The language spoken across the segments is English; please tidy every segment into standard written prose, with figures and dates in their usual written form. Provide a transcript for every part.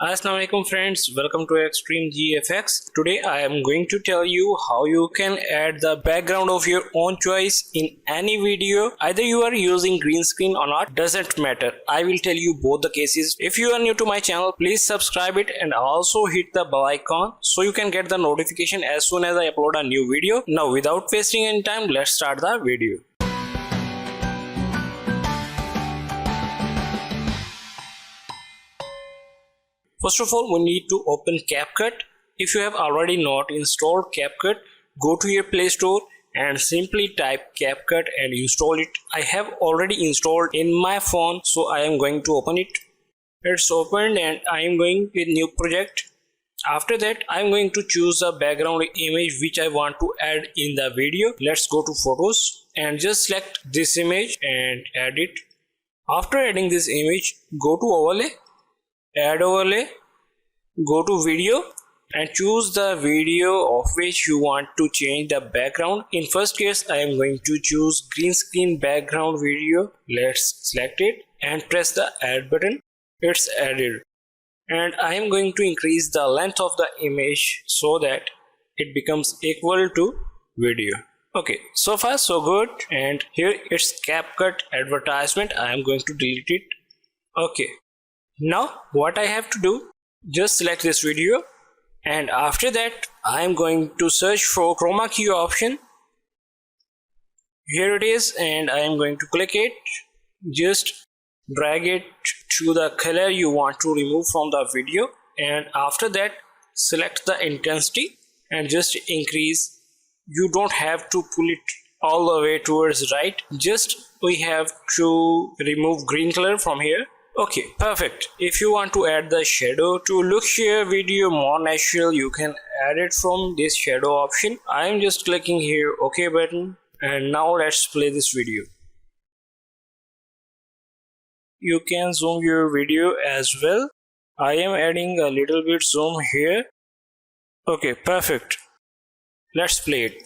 Alaikum friends, welcome to Extreme GFX. Today I am going to tell you how you can add the background of your own choice in any video. Either you are using green screen or not, doesn't matter. I will tell you both the cases. If you are new to my channel, please subscribe it and also hit the bell icon so you can get the notification as soon as I upload a new video. Now without wasting any time, let's start the video. First of all, we need to open CapCut. If you have already not installed CapCut, go to your Play Store and simply type CapCut and install it. I have already installed in my phone, so I am going to open it. It's opened and I am going with new project. After that, I am going to choose a background image which I want to add in the video. Let's go to photos and just select this image and add it. After adding this image, go to overlay, add overlay, go to video and choose the video of which you want to change the background. In first case, I am going to choose green screen background video. Let's select it and press the add button. It's added and I am going to increase the length of the image so that it becomes equal to video. Okay, so far so good. And here it's CapCut advertisement. I am going to delete it. Okay, now what I have to do, just select this video and after that I am going to search for chroma key option. Here it is and I am going to click it. Just drag it to the color you want to remove from the video and after that select the intensity and just increase. You don't have to pull it all the way towards right, just we have to remove green color from here. Okay, perfect. If you want to add the shadow to look your video more natural, you can add it from this shadow option. I am just clicking here OK button and now let's play this video. You can zoom your video as well. I am adding a little bit zoom here. Okay, perfect. Let's play it.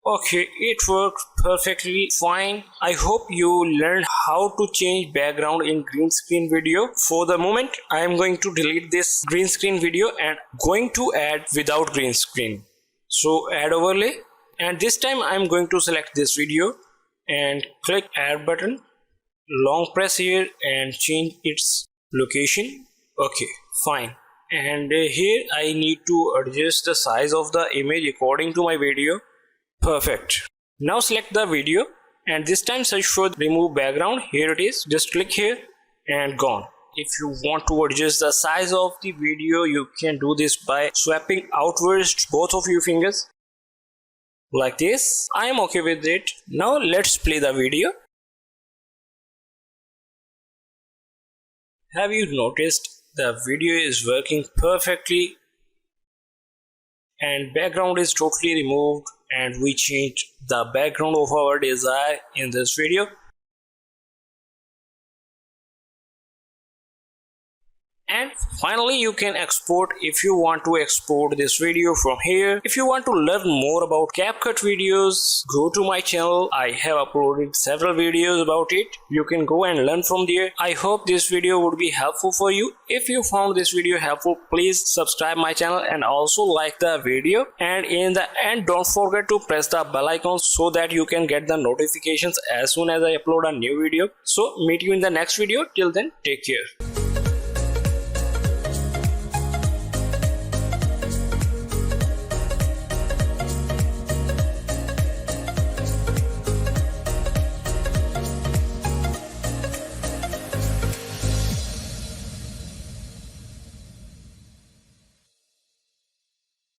Okay, it worked perfectly fine. I hope you learned how to change background in green screen video. For the moment, I am going to delete this green screen video and going to add without green screen. So add overlay and this time I am going to select this video and click add button. Long press here and change its location. Okay, fine. And here I need to adjust the size of the image according to my video. Perfect. Now select the video and this time search for remove background. Here it is. Just click here and gone. If you want to adjust the size of the video, you can do this by swapping outwards both of your fingers like this. I am okay with it. Now let's play the video. Have you noticed the video is working perfectly and background is totally removed and we changed the background of our desire in this video. And finally you can export if you want to export this video from here. If you want to learn more about CapCut videos, go to my channel. I have uploaded several videos about it. You can go and learn from there. I hope this video would be helpful for you. If you found this video helpful, please subscribe my channel and also like the video. And in the end, don't forget to press the bell icon so that you can get the notifications as soon as I upload a new video. So meet you in the next video. Till then, take care.